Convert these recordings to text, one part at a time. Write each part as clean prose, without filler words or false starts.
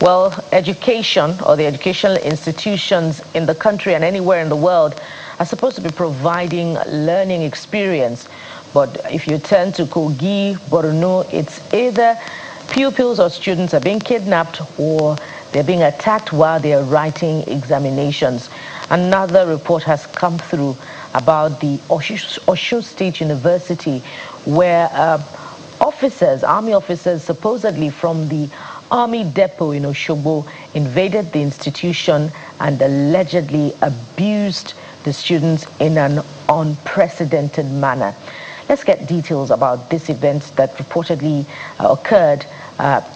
Well, education or the educational institutions in the country and anywhere in the world are supposed to be providing learning experience. But if you turn to Kogi, Borno, it's either pupils or students are being kidnapped or they're being attacked while they are writing examinations. Another report has come through about the Osun State University where officers, army officers, supposedly from the army depot in Osogbo invaded the institution and allegedly abused the students in an unprecedented manner. Let's get details about this event that reportedly occurred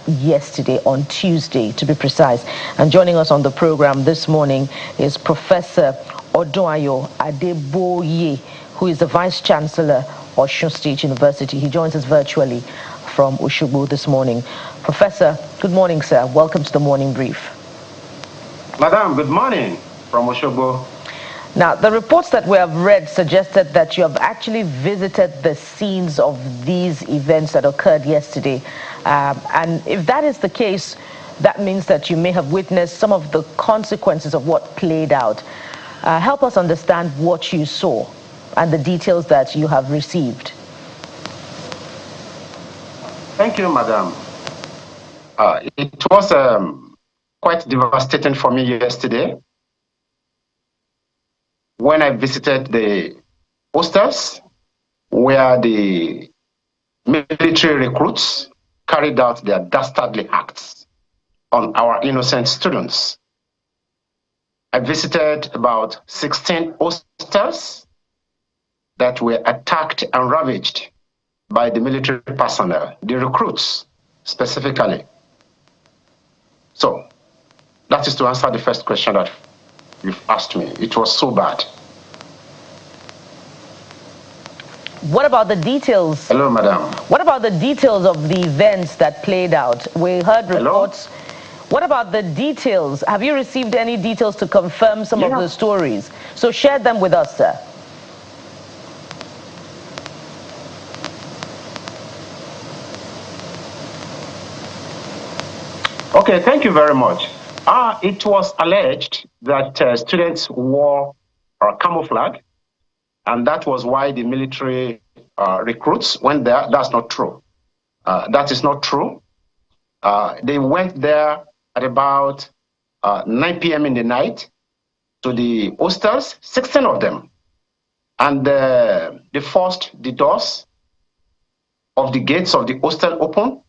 yesterday, on Tuesday, to be precise. And joining us on the program this morning is Professor Odunayo Adeboye, who is the Vice Chancellor of Osun State University. He joins us virtually from Osogbo this morning. Professor, good morning, sir. Welcome to the morning brief. Madam, good morning from Osogbo. Now, the reports that we have read suggested that you have actually visited the scenes of these events that occurred yesterday. And if that is the case, that means that you may have witnessed some of the consequences of what played out. Help us understand what you saw and the details that you have received. Thank you, madam. It was quite devastating for me yesterday when I visited the hostels where the military recruits carried out their dastardly acts on our innocent students. I visited about 16 hostels that were attacked and ravaged by the military personnel, the recruits specifically. So that is to answer the first question that you've asked me. It was so bad. What about the details? Hello, madam. What about the details of the events that played out? We heard reports. Hello? What about the details? Have you received any details to confirm some of the stories? So share them with us, sir. Okay, thank you very much. It was alleged that students wore camouflage, and that was why the military recruits went there. That's not true. That is not true. They went there at about 9 p.m. in the night to the hostels, 16 of them, and they forced the doors of the gates of the hostel open.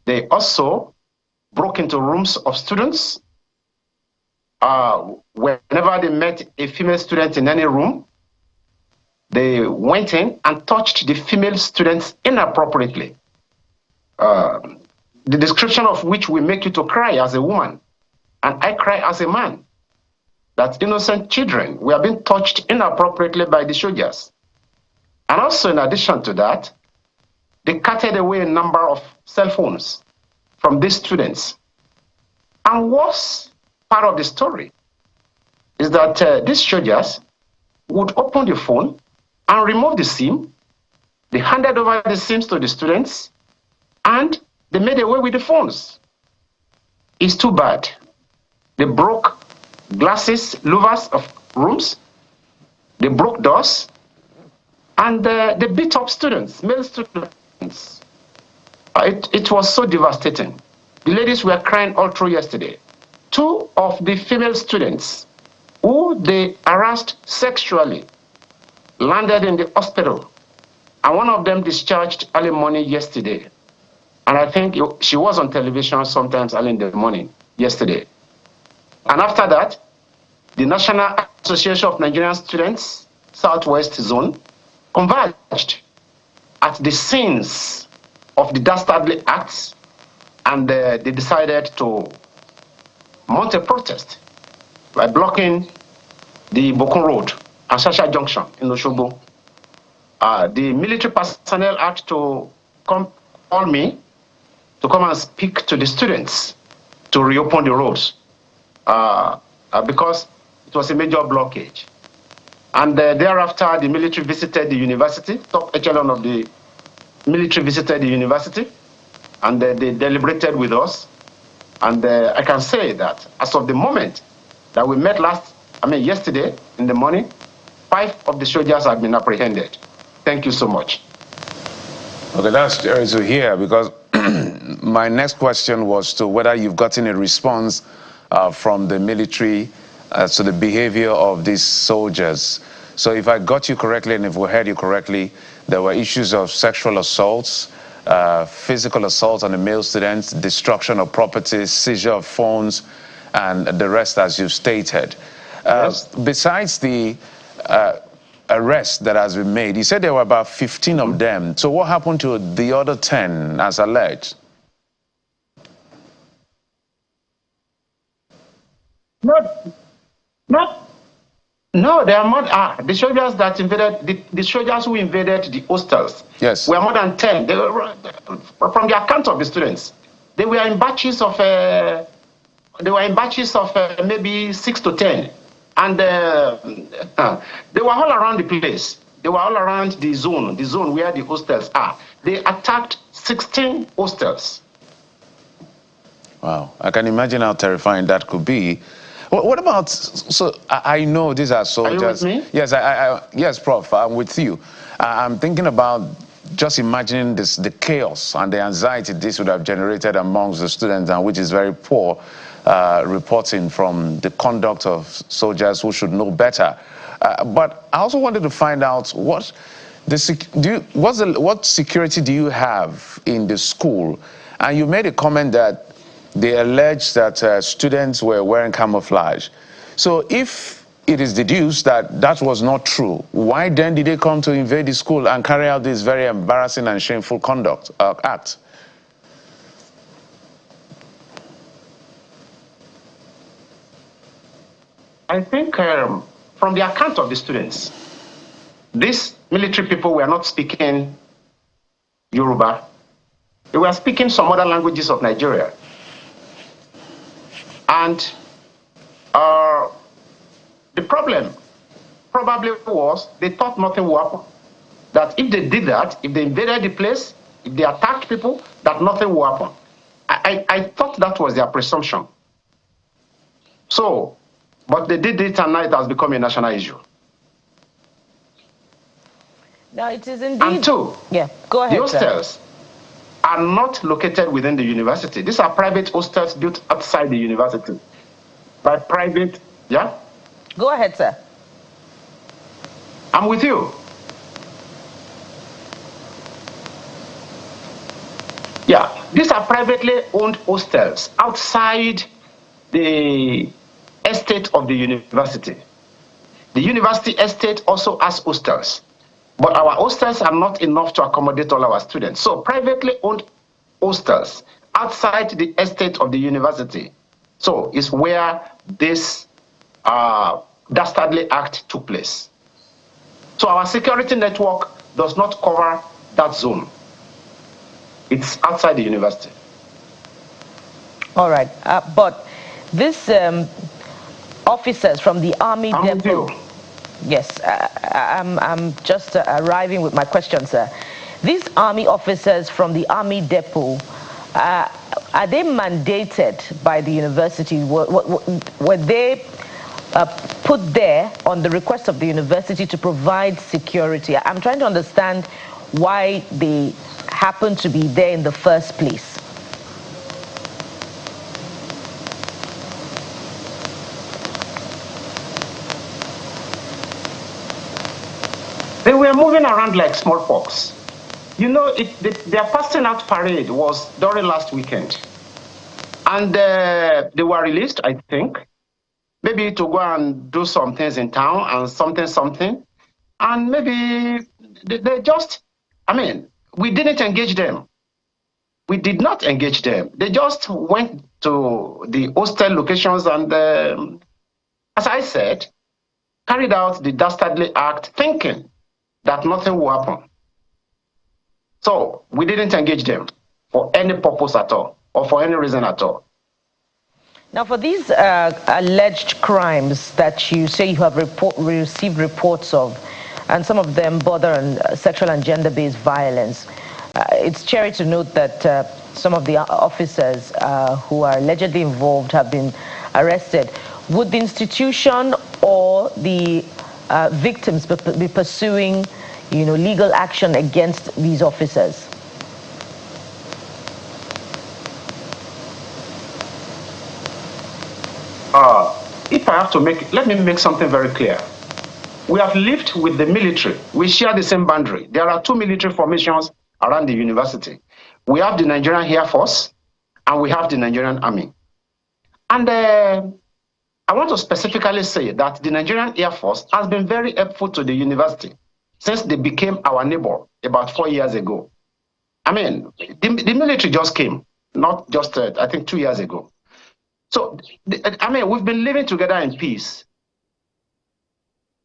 They also broke into rooms of students. Whenever they met a female student in any room, they went in and touched the female students inappropriately. The description of which will make you to cry as a woman, and I cry as a man. That innocent children were being touched inappropriately by the soldiers. And also, in addition to that, they carted away a number of cell phones from these students. And what's part of the story is that these soldiers would open the phone and remove the SIM. They handed over the SIMs to the students, and they made away with the phones. It's too bad. They broke glasses, louvers of rooms. They broke doors, and they beat up students, male students. It was so devastating. The ladies were crying all through yesterday. Two of the female students who they harassed sexually landed in the hospital, and one of them discharged early morning yesterday. And I think she was on television sometimes early in the morning yesterday. And after that, the National Association of Nigerian Students, Southwest Zone, converged at the scenes of the dastardly acts, and they decided to mount a protest by blocking the Bokun Road and Shasha Junction in Osogbo. The military personnel had to call me to come and speak to the students to reopen the roads because it was a major blockage. And thereafter, the military visited the university, top echelon of the military visited the university, and they deliberated with us. And I can say that as of the moment that we met yesterday in the morning, 5 of the soldiers have been apprehended. Thank you so much. Okay, that's scary to hear, because my next question was to whether you've gotten a response from the military to the behavior of these soldiers. So if I got you correctly and if we heard you correctly, there were issues of sexual assaults, physical assault on the male students, destruction of property, seizure of phones, and the rest, as you've stated. Yes. Besides the arrest that has been made, you said there were about 15 of them. So what happened to the other 10 as alleged? No, they are not. The soldiers that invaded, the soldiers who invaded the hostels, yes, were more than 10. They were, from the account of the students, they were in batches of maybe 6 to 10, and they were all around the place. They were all around the zone where the hostels are. They attacked 16 hostels. Wow, I can imagine how terrifying that could be. What about, so I know these are soldiers. Are you with me? Yes, yes, Prof, I'm with you. I'm thinking about just imagining the chaos and the anxiety this would have generated amongst the students, and which is very poor reporting from the conduct of soldiers who should know better. But I also wanted to find out what security do you have in the school? And you made a comment that they alleged that students were wearing camouflage. So if it is deduced that that was not true, why then did they come to invade the school and carry out this very embarrassing and shameful act? I think from the account of the students, these military people were not speaking Yoruba. They were speaking some other languages of Nigeria. And the problem probably was they thought nothing would happen. That if they did that, if they invaded the place, if they attacked people, that nothing would happen. I thought that was their presumption. So, but they did it, and now it has become a national issue. Now it is indeed. And two, yeah, go ahead. The hostels are not located within the university. These are private hostels built outside the university by private. Yeah? Go ahead, sir. I'm with you. Yeah, these are privately owned hostels outside the estate of the university. The university estate also has hostels, but our hostels are not enough to accommodate all our students. So privately owned hostels outside the estate of the university, so is where this dastardly act took place. So our security network does not cover that zone. It's outside the university. All right, but this officers from the Army depot. Yes, I'm just arriving with my question, sir. These Army officers from the Army depot, are they mandated by the university? Were they put there on the request of the university to provide security? I'm trying to understand why they happen to be there in the first place. They were moving around like smallpox. You know, their passing out parade was during last weekend. And they were released, I think, maybe to go and do some things in town and something. And maybe they just, we didn't engage them. We did not engage them. They just went to the hostel locations and, as I said, carried out the dastardly act thinking that nothing will happen. So we didn't engage them for any purpose at all or for any reason at all. Now, for these alleged crimes that you say you have received reports of, and some of them border on sexual and gender-based violence, it's cheery to note that some of the officers who are allegedly involved have been arrested. Would the institution or the victims be pursuing, legal action against these officers? If I have to let me make something very clear. We have lived with the military. We share the same boundary. There are two military formations around the university. We have the Nigerian Air Force and we have the Nigerian Army. And I want to specifically say that the Nigerian Air Force has been very helpful to the university since they became our neighbor about 4 years ago. I mean, the military just came, not just, I think, 2 years ago. So, we've been living together in peace.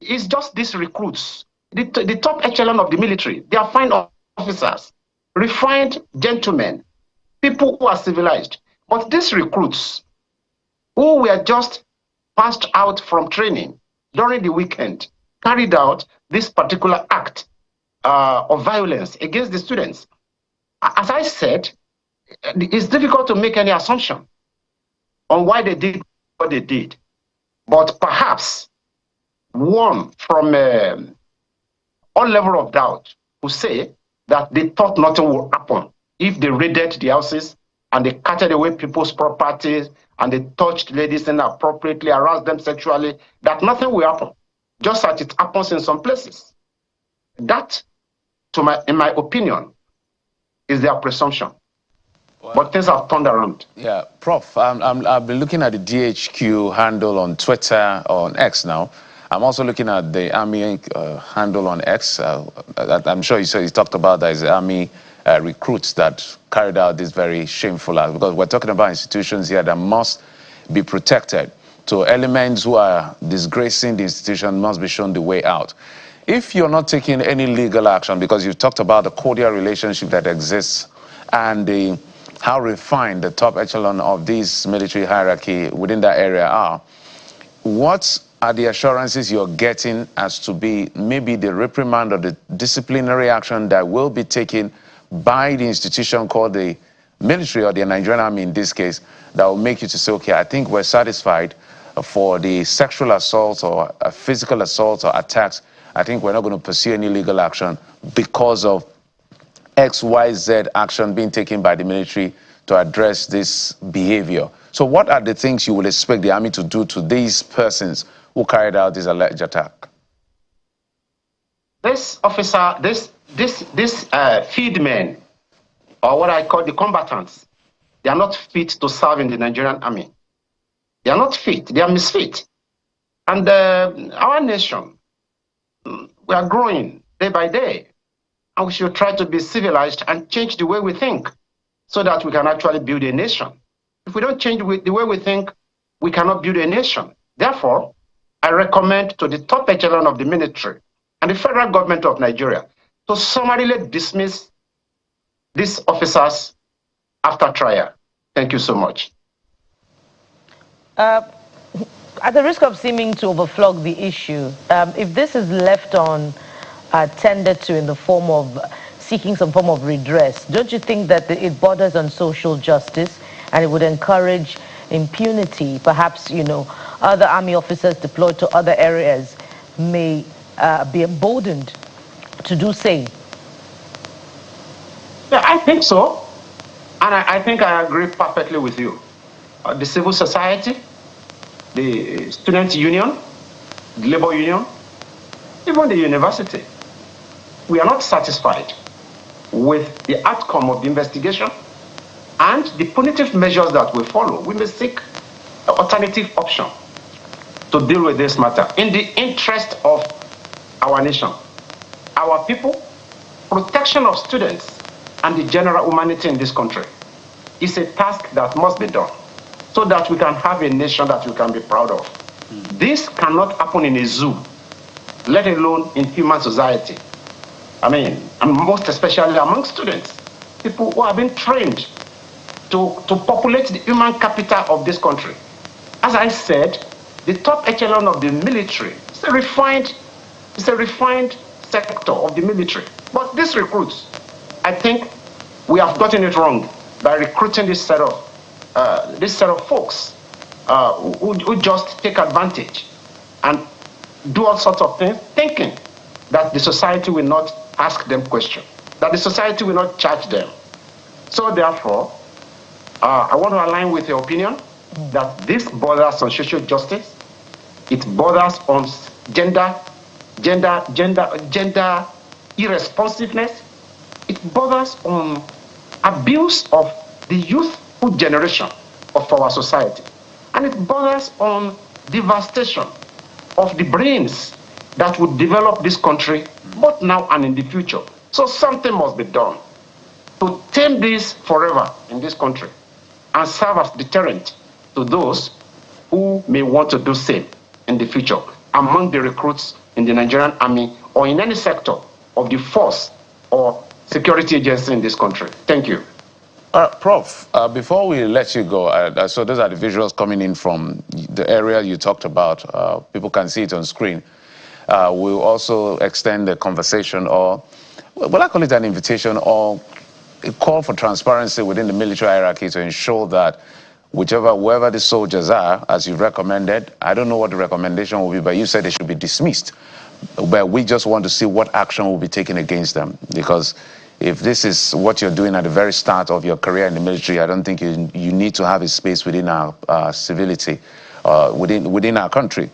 It's just these recruits, the top echelon of the military. They are fine officers, refined gentlemen, people who are civilized. But these recruits, who were just passed out from training during the weekend, carried out this particular act of violence against the students. As I said, it's difficult to make any assumption on why they did what they did. But perhaps one from all level of doubt who say that they thought nothing would happen if they raided the houses and they carted away people's properties and they touched ladies inappropriately, harassed them sexually, that nothing will happen, just as it happens in some places. That, in my opinion, is their presumption. Wow. But things have turned around. Yeah, Prof, I've been looking at the DHQ handle on Twitter, on X now. I'm also looking at the Army handle on X. I'm sure you talked about that as the Army recruits that carried out this very shameful act, because we're talking about institutions here that must be protected. So elements who are disgracing the institution must be shown the way out. If you're not taking any legal action, because you talked about the cordial relationship that exists and how refined the top echelon of this military hierarchy within that area are, what are the assurances you're getting as to be maybe the reprimand or the disciplinary action that will be taken by the institution called the military or the Nigerian Army in this case, that will make you to say, okay, I think we're satisfied for the sexual assault or physical assault or attacks. I think we're not going to pursue any legal action because of XYZ action being taken by the military to address this behavior. So what are the things you will expect the Army to do to these persons who carried out this alleged attack? This officer, this feedmen, or what I call the combatants, they are not fit to serve in the Nigerian Army. They are not fit, they are misfit. And our nation, we are growing day by day. And we should try to be civilized and change the way we think so that we can actually build a nation. If we don't change the way we think, we cannot build a nation. Therefore, I recommend to the top echelon of the military and the federal government of Nigeria to summarily dismiss these officers after trial. Thank you so much. At the risk of seeming to overflog the issue, if this is left on tended to in the form of seeking some form of redress, don't you think that it borders on social justice and it would encourage impunity? Perhaps, other Army officers deployed to other areas may be emboldened to do same. Yeah, I think so. And I think I agree perfectly with you. The civil society, the student union, the labor union, even the university, we are not satisfied with the outcome of the investigation and the punitive measures that we follow. We may seek an alternative option to deal with this matter in the interest of our nation, our people, protection of students, and the general humanity in this country. It's a task that must be done so that we can have a nation that we can be proud of. This cannot happen in a zoo, let alone in human society. And most especially among students, people who have been trained to populate the human capital of this country. As I said, the top echelon of the military is a refined sector of the military. But these recruits, I think we have gotten it wrong. by recruiting this set of folks who just take advantage and do all sorts of things, thinking that the society will not ask them questions, that the society will not charge them. So therefore, I want to align with your opinion that this borders on social justice. It borders on gender irresponsiveness. It borders on abuse of the youthful generation of our society. And it borders on devastation of the brains that would develop this country, both now and in the future. So something must be done to tame this forever in this country and serve as deterrent to those who may want to do same in the future among the recruits in the Nigerian army or in any sector of the force or security agency in this country. Thank you. Prof, before we let you go, so those are the visuals coming in from the area you talked about. People can see it on screen. We'll also extend the conversation, or well, I call it an invitation or a call for transparency within the military hierarchy to ensure that whoever the soldiers are, as you recommended, I don't know what the recommendation will be, but you said they should be dismissed. But we just want to see what action will be taken against them, because if this is what you're doing at the very start of your career in the military, I don't think you need to have a space within our civility, within our country.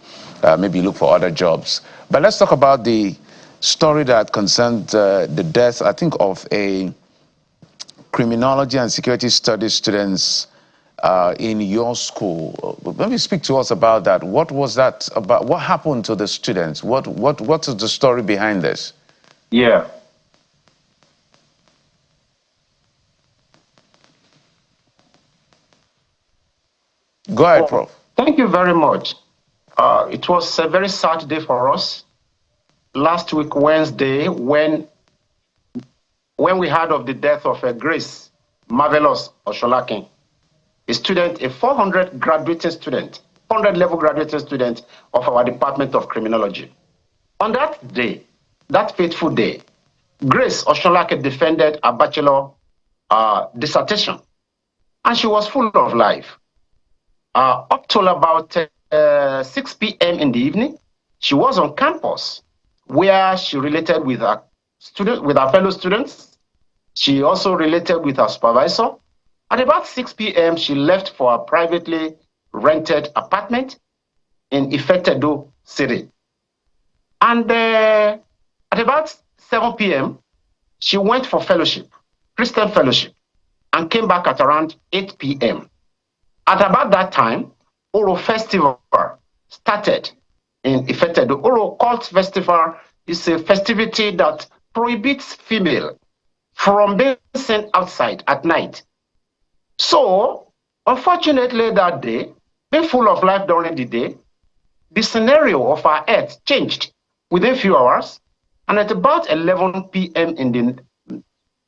Maybe look for other jobs. But let's talk about the story that concerned the death, I think, of a criminology and security studies students in your school. Maybe speak to us about that. What was that about? What happened to the students? What is the story behind this? Yeah. Go ahead, Prof. Thank you very much. It was a very sad day for us. Last week, Wednesday, when we heard of the death of Grace Marvelous Osholakin, a student, a 400 graduating student, 400 level graduating student of our Department of Criminology. On that day, that fateful day, Grace Osholakin defended a bachelor dissertation, and she was full of life. Up till about 6 p.m. in the evening, she was on campus where she related with her fellow students. She also related with her supervisor. At about 6 p.m., she left for a privately rented apartment in Ifetedo City. And at about 7 p.m., she went for fellowship, Christian fellowship, and came back at around 8 p.m. At about that time, Oro Festival started in Ifetedo. Oro Cult Festival is a festivity that prohibits female from being sent outside at night. So, unfortunately that day, being full of life during the day, the scenario of her health changed within a few hours, and at about 11 p.m.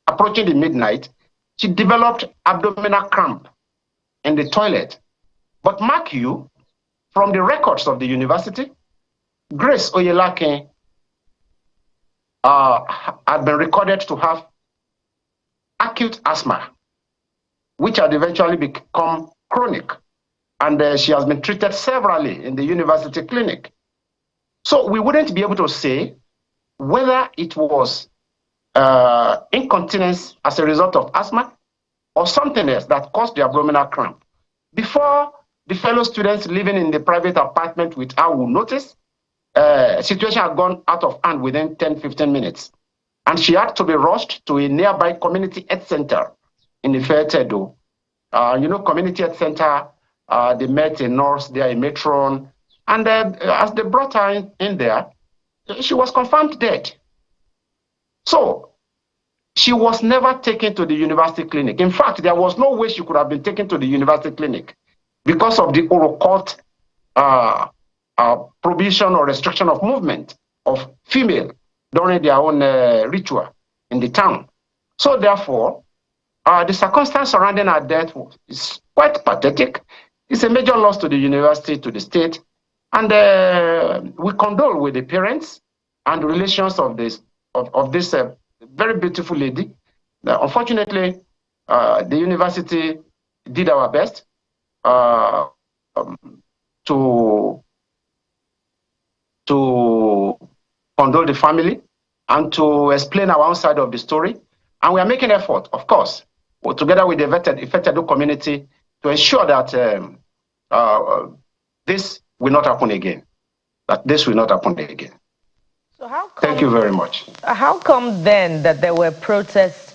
approaching the midnight, she developed abdominal cramp in the toilet. But mark you, from the records of the university, Grace Oyelakin had been recorded to have acute asthma, which had eventually become chronic. And she has been treated severally in the university clinic. So we wouldn't be able to say whether it was incontinence as a result of asthma or something else that caused the abdominal cramp. Before the fellow students living in the private apartment with her will notice, situation had gone out of hand within 10-15 minutes. And she had to be rushed to a nearby community health center in Ifetedo. Community health center, they met a nurse there, a matron, and as they brought her in there, she was confirmed dead. So she was never taken to the university clinic. In fact, there was no way she could have been taken to the university clinic because of the occult prohibition or restriction of movement of female during their own ritual in the town. So therefore, the circumstance surrounding her death is quite pathetic. It's a major loss to the university, to the state, and we condole with the parents and relations of this very beautiful lady. Unfortunately, the university did our best to condole the family and to explain our own side of the story. And we are making effort, of course, together with the affected community to ensure that this will not happen again. That this will not happen again. So thank you very much. How come then that there were protests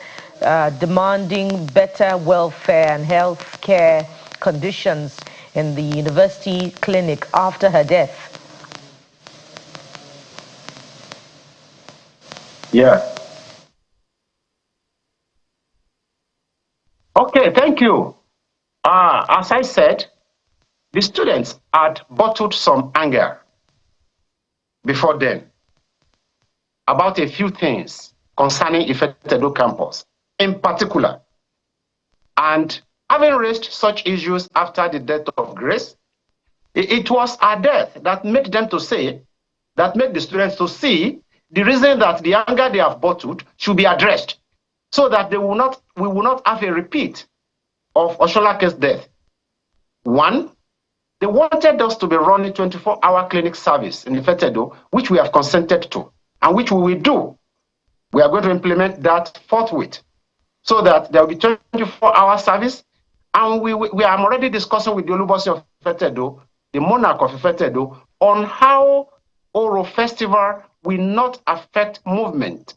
demanding better welfare and health care conditions in the university clinic after her death? Yeah. Okay, thank you. As I said, the students had bottled some anger before then about a few things concerning Ifetedo campus in particular. And having raised such issues after the death of Grace, it was her death that made them to say, that made the students to see the reason that the anger they have bottled should be addressed, so that we will not have a repeat of Osholake's death. One, they wanted us to be running 24-hour clinic service in Ifetedo, which we have consented to, and which we will do. We are going to implement that forthwith, so that there will be 24-hour service. And we are already discussing with the Olubosi of Ifetedo, the monarch of Ifetedo, on how Oro Festival will not affect movement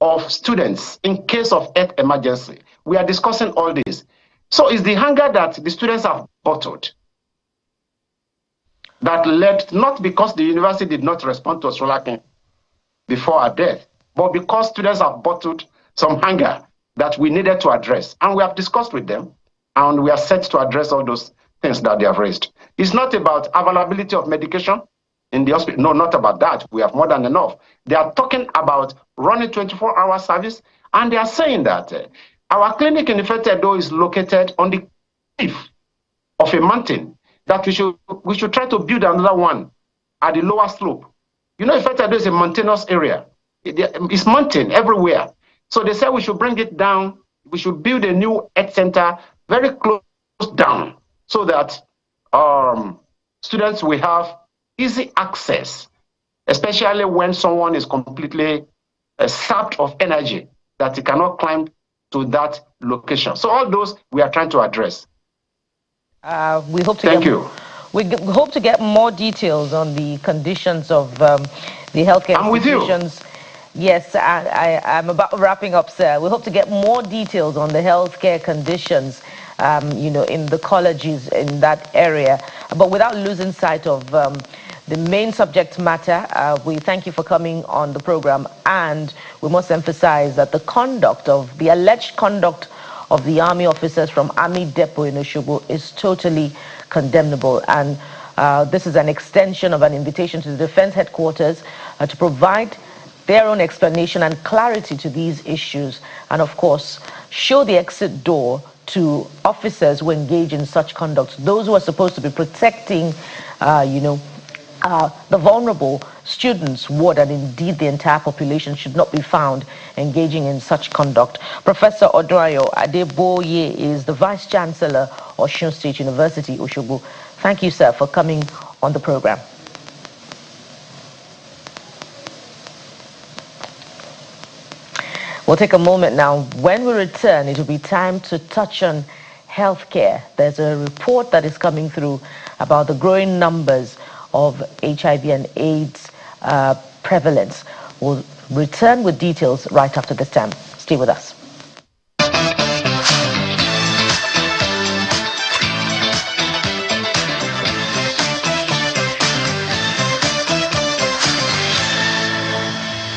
of students in case of health emergency. We are discussing all this. So it's the hunger that the students have bottled that led, not because the university did not respond to Osolake before her death, but because students have bottled some hunger that we needed to address. And we have discussed with them, and we are set to address all those things that they have raised. It's not about availability of medication in the hospital. No, not about that. We have more than enough. They are talking about running 24-hour service, and they are saying that our clinic in Ifetedo is located on the cliff of a mountain, that we should try to build another one at the lower slope. You know, Ifetedo is a mountainous area. It's mountain everywhere. So they said we should bring it down. We should build a new health center very close down, so that students will have easy access, especially when someone is completely sapped of energy, that he cannot climb to that location. So all those we are trying to address. We hope to Thank you. We hope to get more details on the conditions of the healthcare institutions. Yes, I'm about wrapping up, sir. We hope to get more details on the healthcare conditions, you know, in the colleges in that area. But without losing sight of the main subject matter, we thank you for coming on the program, and we must emphasize that the alleged conduct of the army officers from Army Depot in Osogbo is totally condemnable. And this is an extension of an invitation to the Defense Headquarters to provide their own explanation and clarity to these issues, and of course, show the exit door to officers who engage in such conduct, those who are supposed to be protecting, you know, the vulnerable students would, and indeed the entire population, should not be found engaging in such conduct. Professor Odrayo Adeboye is the Vice Chancellor of Osun State University, Osogbo. Thank you, sir, for coming on the program. We'll take a moment now. When we return, it will be time to touch on healthcare. There's a report that is coming through about the growing numbers of HIV and AIDS prevalence. We'll return with details right after this time. Stay with us.